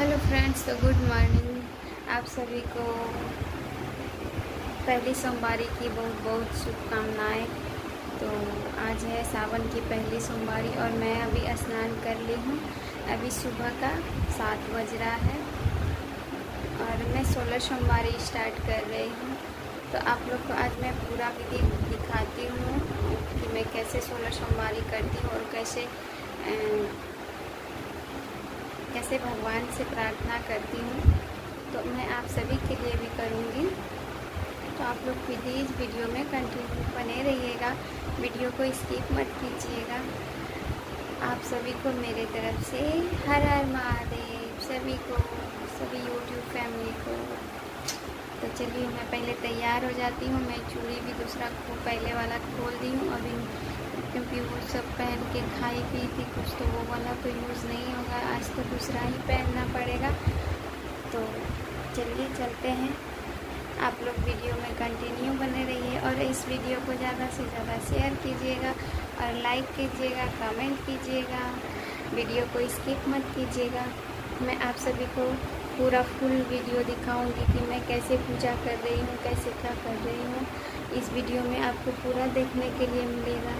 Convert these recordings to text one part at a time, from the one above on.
Hello friends, तो good morning. आप सभी को पहली सोमवारी की बहुत बहुत शुभकामनाएं। तो आज है सावन की पहली सोमवारी और मैं अभी स्नान कर ली हूँ। अभी सुबह का 7 बज रहा है और मैं 16 सोमवारी स्टार्ट कर रही हूँ। तो आप लोग को आज मैं पूरा विधि दिखाती हूँ कि मैं कैसे 16 सोमवारी करती हूँ और कैसे भगवान से प्रार्थना करती हूँ। तो मैं आप सभी के लिए भी करूँगी। तो आप लोग प्लीज़ वीडियो में कंटिन्यू बने रहिएगा, वीडियो को स्किप मत कीजिएगा। आप सभी को मेरे तरफ से हर हर महादेव, सभी यूट्यूब फैमिली को। तो चलिए मैं पहले तैयार हो जाती हूँ। मैं चूड़ी भी दूसरा पहले वाला खोल दी हूँ अभी, क्योंकि वो सब पहन के खाई पी थी कुछ, तो वो वाला तो यूज़ नहीं होगा, आज तो दूसरा ही पहनना पड़ेगा। तो चलिए चलते हैं। आप लोग वीडियो में कंटिन्यू बने रहिए और इस वीडियो को ज़्यादा से ज़्यादा शेयर कीजिएगा और लाइक कीजिएगा, कमेंट कीजिएगा, वीडियो को स्किप मत कीजिएगा। मैं आप सभी को पूरा फुल वीडियो दिखाऊंगी कि मैं कैसे पूजा कर रही हूँ, कैसे क्या कर रही हूँ। इस वीडियो में आपको पूरा देखने के लिए मिलेगा।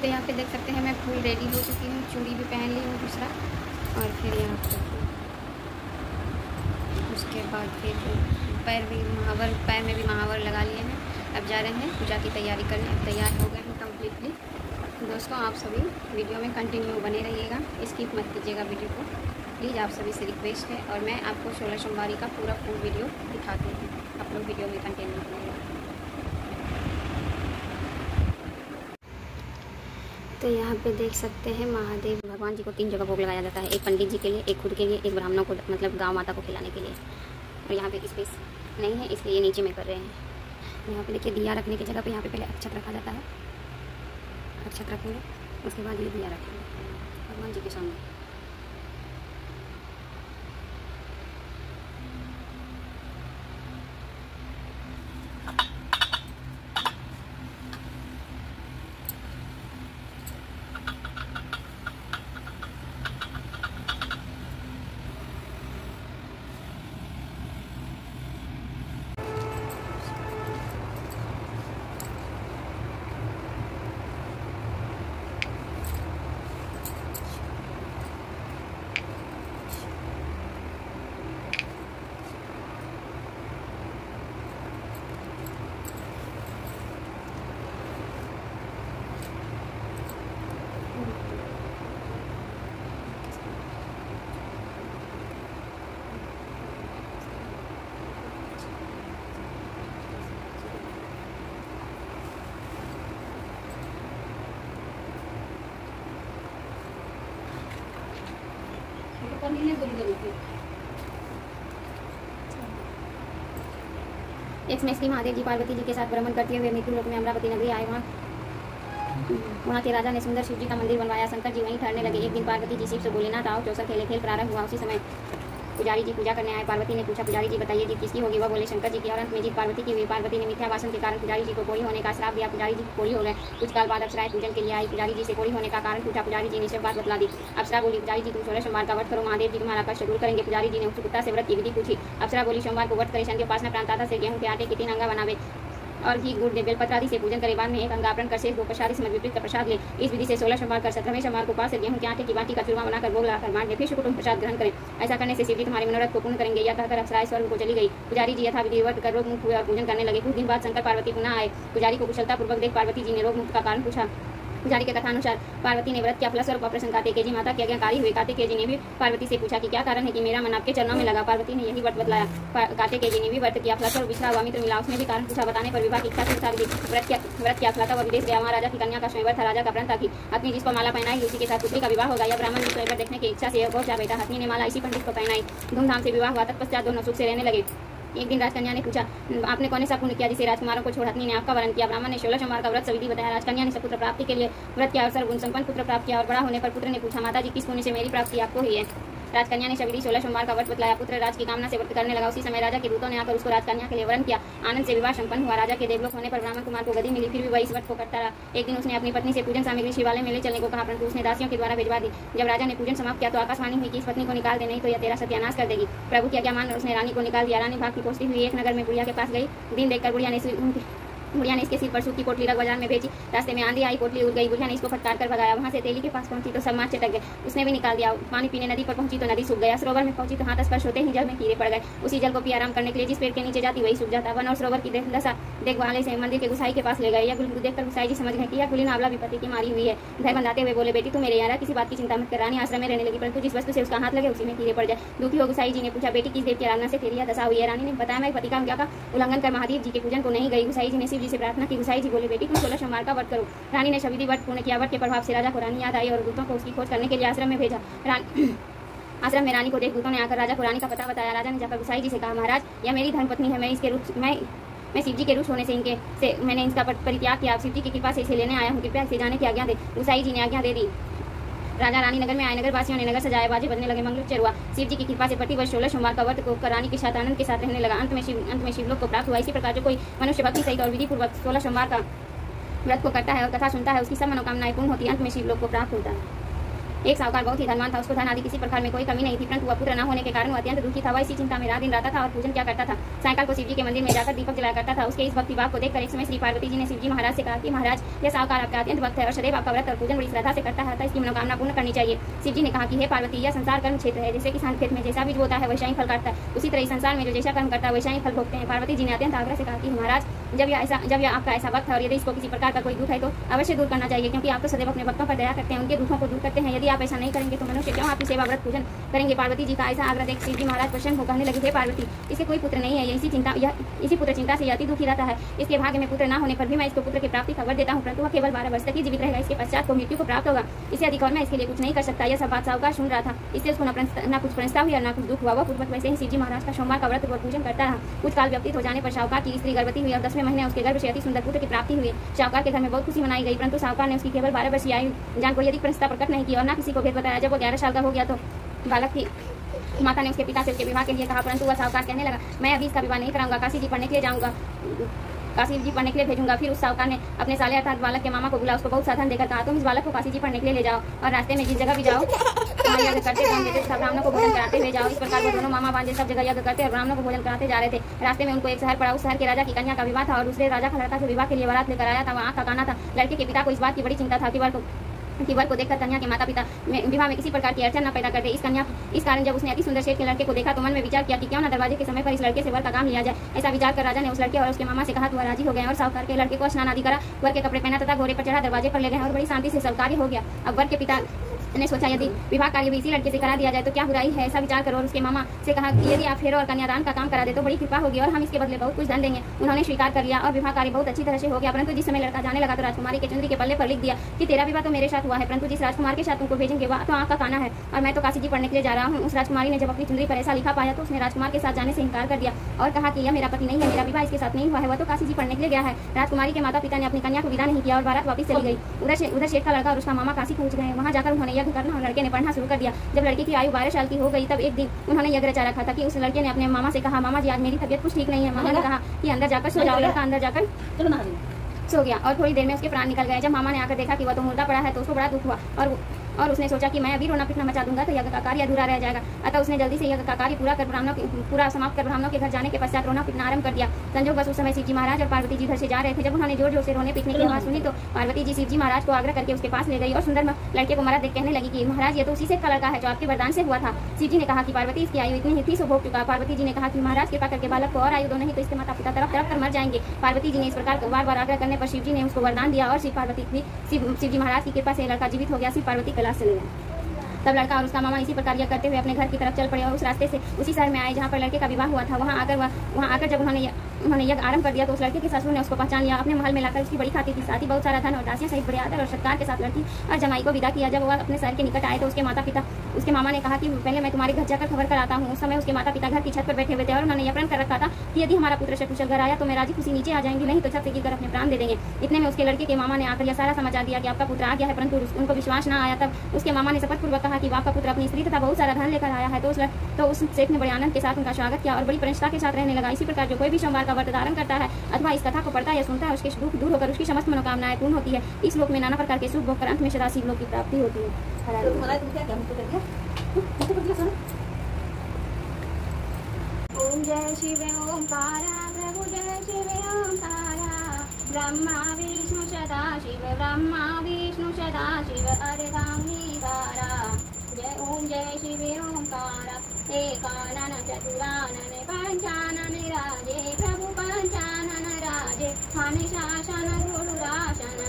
तो यहाँ पे देख सकते हैं मैं फुल रेडी हो चुकी हूँ, चूड़ी भी पहन ली हूँ दूसरा, और फिर यहाँ पर उसके बाद फिर पैर में भी महावर लगा लिए हैं। अब जा रहे हैं पूजा की तैयारी करने। अब तैयार हो गए हैं कम्प्लीटली। दोस्तों आप सभी वीडियो में कंटिन्यू बने रहिएगा, स्किप मत कीजिएगा वीडियो को, प्लीज़। आप सभी से रिक्वेस्ट है। और मैं आपको 16 सोमवारी का पूरा फुल वीडियो दिखाती हूँ। आप लोग वीडियो में कंटिन्यू बने रहिएगा। तो यहाँ पे देख सकते हैं महादेव भगवान जी को 3 जगह भोग लगाया जाता है। एक पंडित जी के लिए, एक खुद के लिए, एक ब्राह्मणों को, मतलब गांव माता को खिलाने के लिए। और यहाँ पे स्पेस नहीं है, इसलिए ये नीचे में कर रहे हैं। यहाँ पे देखिए दिया रखने की जगह पे यहाँ पे पहले अक्षत रखा जाता है। अक्षत रखेंगे, उसके बाद ये दिया रखेंगे भगवान जी के सामने। एक समय श्री महादेव जी पार्वती जी के साथ भ्रमण करते हुए मृत्यु लोक में अमरावती नगरी आए। वहाँ के राजा ने सुंदर शिव जी का मंदिर बनवाया। शंकर जी वहीं ठहरने लगे। एक दिन पार्वती जी शिव से बोले, ना आओ चौसर खेले। खेल प्रारंभ हुआ। उसी समय पुजारी जी पूजा करने आए। पार्वती ने पूछा, पुजारी जी बताइए जीत किसकी होगी? वह बोले, शंकर जी की। और अंत में जीत पार्वती की हुई। पार्वती ने मिथ्या भाषण के कारण पुजारी जी को कोढ़ी होने का श्राप दिया। पुजारी जी कोढ़ी हो गए। कुछ काल बाद अप्सराएं पूजन के लिए आई। पुजारी जी से कोढ़ी होने का कारण पूछा। पुजारी जी ने सब बात बतला दी। अप्सरा बोली, पुजारी जी तुम 16 सोमवार का व्रत करो, महादेव जी तुम्हारा कष्ट दूर करेंगे। पुजारी जी ने उत्सुकता से व्रत की विधि पूछी। अप्सरा बोली, सोमवार को व्रत करे, शनि उपासना प्रांताता से गेहूं के आटे के 3 अंगा बनावे और घी गुड़ दे बेलपत्र आदि से पूजन करे। बाद में एक अंगापरण कर शेष प्रसाद इसमें विपरीत का प्रसाद ले। इस विधि से 16 सोमवार कर 17वें सोमवार को उपास से गेहूं के आटे की बाटी का चूरमा बनाकर भोग लगाकर बांट दे। फिर कुटुंब प्रसाद ग्रहण करें। ऐसा करने से शिव जी तुम्हारे मनोरथ को पूर्ण करेंगे। यह कहकर अप्सराएं स्वर्ग को चली गई। पुजारी जी यथाविधि व्रत कर रोग मुक्त हुए और पूजन करने लगे। कुछ दिन बाद शंकर पार्वती पुनः आए। पुजारी को कुशलतापूर्वक देख पार्वती जी ने रोग मुक्त का कारण पूछा। पुजारी के कथानुसार पार्वती ने व्रत किया। फलस्वरूप ऑपरेशन कार्तिकेय जी माता की आज्ञाकारी हुई। कार्तिकेय जी ने भी पार्वती से पूछा कि क्या कारण है कि मेरा मन आपके चरणों में लगा। पार्वती ने यही व्रत बतलाया। कार्तिकेय जी ने भी व्रत किया। फलस्वरूप बिछड़ा हुआ मित्र मिला। उसने भी कारण पूछा। बताने पर विवाह की इच्छा से व्रत किया। अखलाता वह विदेश गया। वहाँ राजा की कन्या का स्वयंवर था। राजा का प्रण था कि हथनी जिसको माला पहनाई उसी के साथ पुत्री का विवाह होगा। यह ब्राह्मण भी स्वयंवर देखने की इच्छा से पहुंचा बेटा। हथनी ने माला इसी पंडित को पहनाई। धूमधाम से विवाह हुआ। तत्पश्चात दोनों सुख से रहने लगे। एक दिन राजकन्या ने पूछा, आपने कौन सा पुण्य किया जिसे राजकुमारों को छोड़ हथनी ने आपका वरण किया? ब्राह्मण ने 16 सोमवार का व्रत विधि बताया। राजकन्या ने सपुत्र प्राप्ति के लिए व्रत किया और सर्वगुण संपन्न पुत्र प्राप्त किया। और बड़ा होने पर पुत्र ने पूछा, माता जी किस पुण्य से मेरी प्राप्ति आपको हुई है? राजकन्या ने सविधि 16 सोमवार का व्रत बतलाया। पुत्र राज की कामना से व्रत करने लगा। उसी समय राजा के दूतों ने आकर उसको राजकन्या के लिए वरण किया। आनंद से विवाह संपन्न हुआ। राजा के देवलोक होने पर ब्राह्मण कुमार को गति मिली। फिर भी वह इस व्रत को करता रहा। एक दिन उसने अपनी पत्नी से पूजन सामग्री शिवालय में ले चलने को कहा, परंतु उसने दासियों के द्वारा भिजवा दी। जब राजा ने पूजन समाप्त किया तो आकाशवाणी हुई कि इस पत्नी को निकाल दे, नहीं तो यह तेरा सत्यानाश कर देगी। प्रभु की आज्ञा मानकर उसने रानी को निकाल दिया। रानी भागती पहुंचती हुई एक नगर में बुढ़िया के पास गई। दिन देखकर बुढ़िया ने इसके सिर पर सूत की पोटली रख बाजार में बेची। रास्ते में आंधी आई, पोटली उड़ गई। बुढ़िया ने इसको फटकार कर भगाया। वहां से तेली के पास पहुंची तो सब मार चटक गए। उसने भी निकाल दिया। पानी पीने नदी पर पहुंची तो नदी सूख गया। सरोवर में पहुंची तो हाथ स्पर्श होते ही जल में कीड़े पड़ गए। उसी जल को पी आराम करने के लिए जिस पेड़ के नीचे जाती वही सूख जाता। वन और सरोवर की दशा देख वाले से मंदिर के गुसाई के पास ले गए। यह देखकर गुसाई जी समझ गए कि यह गुलीन आंवला विपत्ति की मारी हुई है। भय बंधाते हुए बोले, बेटी तू मेरे यहाँ किसी बात की चिंता मत कर। रानी आश्रम में रहने लगी, परंतु जिस वस्तु से उसका हाथ लगे उसी में कीड़े पड़ जाए। दुखी हो गुसाई जी ने पूछा, बेटी किस देव की आराधना से तेरी यह दशा हुई है? रानी ने बताया, मैं पति का आज्ञा का उल्लंघन कर महादेव जी के पूजन को नहीं गई। गुसाई जी ने शिव जी से प्रार्थना की। गुसाई जी बोले, बेटी तुम 16 सोमवार का व्रत करो। रानी ने सविधि व्रत पूर्ण किया। व्रत के प्रभाव से राजा को रानी याद आई और दूतों को उसकी खोज करने के लिए आश्रम में भेजा। आश्रम में रानी को देख दूतों ने आकर राजा को रानी का पता बताया। राजा ने जाकर गुसाई जी से कहा, महाराज यह मेरी धर्मपत्नी है। मैं शिव जी के रुष्ट होने से मैंने इसका परित्याग किया। शिव जी की कृपा से इसे लेने आया हूँ। कृपया इसे जाने की आज्ञा दे। गुसाई जी ने आज्ञा दे दी। राजा रानी नगर में आए। नगर वासियों ने नगर सजाए, बाजे बजने लगे, मंगलोच्चर हुआ। शिव जी की कृपा से प्रतिवर्ष 16 सोमवार का व्रत को कर रानी के साथ आनंद के साथ रहने लगा। अंत में शिवलोक को प्राप्त हुआ। इसी प्रकार जो कोई मनुष्य भक्ति सहित और विधि पूर्वक 16 सोमवार का व्रत को करता है और कथा सुनता है, उसकी सब मनोकामनाएं पूर्ण होती है। अंत में शिवलोक को प्राप्त होता है। एक साहूकार बहुत ही धनवान था। उसको धन आदि किसी प्रकार में कोई कमी नहीं थी, परंतु वह पुत्र न होने के कारण वह अत्यंत दुखी था। वह इसी चिंता में रात दिन रहता था और पूजन क्या करता था। सायंकाल को शिवजी के मंदिर में जाकर दीपक जलाया करता था। उसके इस भक्ति भाव को देखकर एक समय श्री पार्वती जी ने शिवजी महाराज से कहा कि महाराज यह साहूकार आपका अत्यंत भक्त है और सदैव आपका व्रत और पूजन बड़ी श्रद्धा से करता है, अतः इसकी मनोकामना पूर्ण करनी चाहिए। शिवजी ने कहा कि हे पार्वती, यह संसार कर्म क्षेत्र है। जैसे किसान खेत में जैसा बीज बोता है वैसा ही फल काटता है, उसी तरह संसार में जो जैसा कर्म करता है वैसा ही फल भोगते हैं। पार्वती जी ने अत्यंत आग्रह से कहा कि महाराज जब यह आपका ऐसा भक्त है और यदि इसको किसी प्रकार का कोई दुख है तो अवश्य दूर करना चाहिए, क्योंकि आप तो सदैव अपने भक्तों पर दया करते हैं, उनके दुखों को दूर करते हैं। यदि आप ऐसा नहीं करेंगे तो मनुष्य क्यों आपकी सेवा व्रत पूजन करेंगे। पार्वती जी का ऐसा आग्रह देख शिव जी महाराज प्रसन्न हो कहने लगे, हे पार्वती, इसके कोई पुत्र नहीं है। इसी पुत्र चिंता से अति दुखी रहता है। इसके भाग्य में पुत्र न होने पर भी मैं इसको पुत्र की प्राप्ति खबर देता हूँ, परंतु वह केवल 12 वर्ष तक ही जीवित रहेगा। इसके पश्चात को मृत्यु को प्राप्त होगा। इससे अधिक और मैं इसके लिए कुछ नहीं कर सकता। यह सब बात साहूकार सुन रहा था। इससे उसको न कुछ प्रस्ताव हुआ न कुछ दुख हुआ। वह पूर्वक वैसे ही शिव जी महाराज का सोमवार का व्रत पूजन करता रहा। कुछ काल व्यतीत हो जाने पर साहूकार की स्त्री गर्भवती हुई और 10वें महीने उसके गर्भ से अति सुंदर पुत्र की प्राप्ति हुई। साहूकार के घर में बहुत खुशी मनाई गई, परंतु साहूकार ने उसकी केवल 12 वर्षीय आयु जान कोई अधिक प्रस्ताव प्रकट नहीं किया और न किसी को भेद बताया। जब वो 11 साल का हो गया तो बालक की माता ने उसके पिता से उसके विवाह के लिए कहा, परंतु वह साहूकार कहने लगा, मैं अभी इसका विवाह नहीं कराऊंगा, काशी जी पढ़ने के लिए जाऊंगा, काशी जी पढ़ने के लिए भेजूंगा। फिर उस साहूकार ने अपने साले अर्थात बालक के मामा को बुला उसको बहुत साधन देकर कहा, तुम इस बालक को काशी जी पढ़ने के लिए ले जाओ और रास्ते में जिस जगह भी जाओ करते ब्राह्मणों को भोजन कराते हुए जाओ। इस प्रकार वो दोनों मामा बांजे सब जगह यज्ञ करते और ब्राह्मणों को भोजन कराते जा रहे थे। रास्ते में उनको एक शहर पड़ा। उस शहर के राजा की कन्या का विवाह था और दूसरे राजा का लड़का से विवाह के लिए बारात लेकर आया था। वहाँ का गाना था। लड़के के पिता को इस बात की बड़ी चिंता था कि वर को देखकर कन्या के माता पिता विवाह में किसी प्रकार की अड़चन न पैदा करते। इस कारण जब उसने अति सुंदर शेठ के लड़के को देखा तो मन में विचार किया कि क्यों न दरवाजे के समय पर इस लड़के से वर का काम लिया जाए। ऐसा विचार कर राजा ने उस लड़के और उसके मामा से कहा तो वह राजी हो गए और साहूकार के लड़के को स्नान आदि करा, वर के कपड़े पहना तथा घोड़े पर चढ़ा दरवाजे पर ले गए और बड़ी शांति से सब कार्य हो गया। अब वर के पिता मैंने सोचा यदि विवाह कार्य भी इसी लड़के से करा दिया जाए तो क्या बुराई है, ऐसा विचार करो। और उसके मामा से कहा कि यदि आप फेरो और कन्यादान का काम करा दे तो बड़ी कृपा होगी और हम इसके बदले बहुत कुछ धन देंगे। उन्होंने स्वीकार कर लिया और विवाह कार्य बहुत अच्छी तरह से हो गया। परंतु जिस समय लड़का जाने लगा तो राजकुमारी के चुंदरी के पल्ले पर लिख दिया कि तेरा विवाह तो मेरे साथ हुआ है, परंतु जिस राजकुमार के साथ तुमको भेजेंगे वह तो आँख का काना है और मैं तो काशी जी पढ़ने के लिए जा रहा हूँ। उस राजकुमारी ने जब अपनी चुंदरी पर ऐसा लिखा पाया तो उसने राजकुमार के साथ जाने से इनकार कर दिया और कहा कि यह मेरा पति नहीं है, मेरा विवाह इसके साथ नहीं हुआ है, वह तो काशी जी पढ़ने के लिए गया है। राजकुमारी के माता पिता ने अपनी कन्या को विदा नहीं किया और बारात वापस चली गई। उधर शेख का लड़का और उसका मामा काशी पहुंच गए। वहां जाकर उन्होंने यज्ञ करना और लड़के ने पढ़ना शुरू कर दिया। जब लड़की की आयु 12 साल की हो गई तब एक दिन उन्होंने यज्ञ रचा रखा था कि उस लड़के ने अपने मामा से कहा, मामा जी आज मेरी तबीयत कुछ ठीक नहीं है। मामा ने कहा कि अंदर जाकर सो जाओ। लड़का अंदर जाकर सो गया और थोड़ी देर में उसके प्राण निकल गए। जब मामा ने आकर देखा कि वह तो मुर्दा पड़ा है तो उसको बड़ा दुख हुआ और उसने सोचा कि मैं अभी रोना पिटना मचा दूंगा तो यज्ञ का कार्य अधूरा रह जाएगा। अतः उसने जल्दी से यज्ञ का कार्य पूरा समाप्त कर ब्राह्मणों के घर जाने के पश्चात रोना पिटना आरंभ कर दिया। संजोग बस उस समय शिवजी महाराज और पार्वती जी घर से जा रहे थे। जब उन्होंने जोर जोर से रोने पिटने की आवाज सुनी तो पार्वती जी शिवजी महाराज को आग्रह करके उसके पास ले गई और सुंदर लड़के को मरा देख कहने लगी कि महाराज ये तो उसी से का लड़का है जो आपके वरदान से हुआ था। शिवजी ने कहा कि पार्वती इसकी आयु इतनी ही थी सो भोग चुका। पार्वती जी ने कहा कि महाराज कृपा करके बालक को और आयु दो, नहीं तो इसके माता पिता तरफ तरफ कर मर जाएंगे। पार्वती जी ने इस प्रकार बार बार आग्रह करने पर शिवजी ने उसको वरदान दिया और शिवजी महाराज की कृपा से लड़का जीवित हो गया। शिव पार्वती कैलाश चले गए। तब लड़का और उसका मामा इसी प्रकार यह करते हुए अपने घर की तरफ चल पड़े और उस रास्ते से उसी शहर में आए जहाँ पर लड़के का विवाह हुआ था। वहाँ आकर जब उन्होंने यज्ञ आरंभ कर दिया तो उस लड़के के ससुर ने उसको पहचान लिया। अपने महल में लाकर उसकी बड़ी खाती थी, साथ ही बहुत सारा धन और दासियां सहित बड़े आदर और सत्कार के साथ लड़की और जमाई को विदा किया। जब वह अपने शहर के निकट आए तो उसके मामा ने कहा कि पहले मैं तुम्हारे घर जाकर खबर कराता हूँ। उस समय उसके माता पिता घर की छत पर बैठे हुए थे और उन्होंने यह प्रण कर रखा था कि यदि हमारा पुत्र सकुशल घर आया तो मैं राजी खुशी नीचे आ जाएंगी, नहीं तो छत से गिरकर अपने प्राण दे देंगे। इतने में उसके लड़के के मामा ने आकर यह सारा समाचार दिया कि आपका पुत्र आ गया है, परंतु उनको विश्वास न आया। तब उसके मामा ने शपथपूर्वक कहा कि आपका पुत्र अपनी स्त्री तथा बहुत सारा धन लेकर आया है। तो उस सेठ ने बड़े आनंद के साथ उनका स्वागत किया और बड़ी प्रसन्नता के साथ रहने लगा। इसी प्रकार जो कोई भी सोमवार का व्रत धारण करता है अथवा इस कथा को पढ़ता है या सुनता है उसके दुख दूर होकर उसकी समस्त मनोकामनाएं पूर्ण होती है। इस लोक में नाना प्रकार के सुख भोग कर अंत में सदा शिव लोक की प्राप्ति होती है। ओम जय शिव ओंकारा प्रभु जय शिव ओंकारा ब्रह्मा विष्णु सदा शिव ब्रह्मा विष्णु सदा शिव अर्धांगीकारा। ओम जय शिव ओंकारा एकानन चतुरानन पंचानन राजे प्रभु पंचानन राजे हन शासन गरुरासन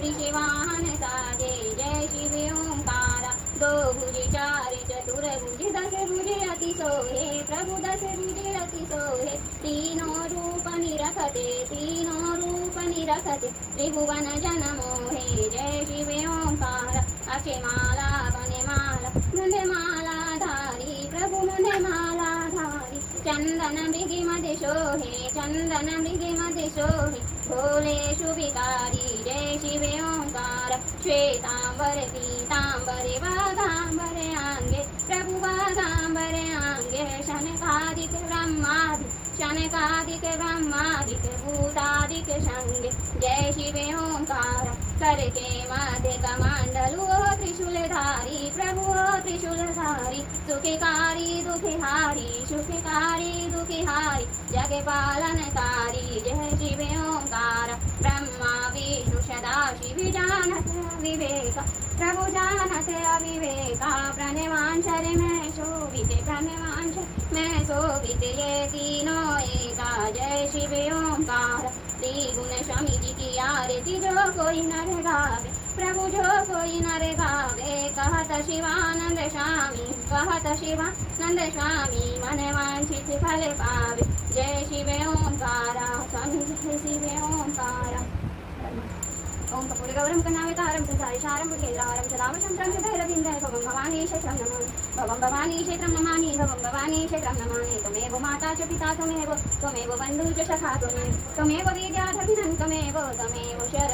ऋषिवाहन साजे। जय शिव ओंकारा दो भुज चार चतुर भुज दस भुज अति सोहे प्रभु दस भुज अति सोहे तीनों रूप निरखते त्रिभुवन जन मोहे। जय शिव ओंकारा अक्षय माला बने माला मुंडे माला धारी प्रभु मुंडे माला धारी चंदन मृगी मध्य सोहे भोले शुभिकारी। जय शिव ओंकार श्वेतांबर पीतांबरे वाघांबरे आंगे प्रभु वाघांबरे आंगे शनकादिक ब्रह्मादिक भूतादिक संगे। जय शिव ओंकार करके मध्य कमंडलु त्रिशूलधारी प्रभु त्रिशूलधारी सुखकारी दुखिहारी जग पालनकारी। जय शिव ओंकार ब्रह्मा विष्णु सदा शिव जानत विवेक प्रभु जानत अविवेका प्रणवांशर में शोभित ये तीनों एका। जय शिव ओंकार त्रिगुण स्वामी जी की आरती जो कोई नर गावे प्रभु जो कोई नर गावे कहत शिवानंद स्वामी मन वांछित फल पावे। जय शिव ओंकारा स्वामी जय शिव ओंकारा। ओम कपूरे गौरम कन्नावितारम संसारिशारम केन्द्रारम सदावशंत्रम सदैरविंदय भवं भवानी क्षेत्रं नमामि त्वमेव माता च पिता त्वमेव बन्धु च सखा त्वमेव विद्याधर्मिणं त्वमेव शरणं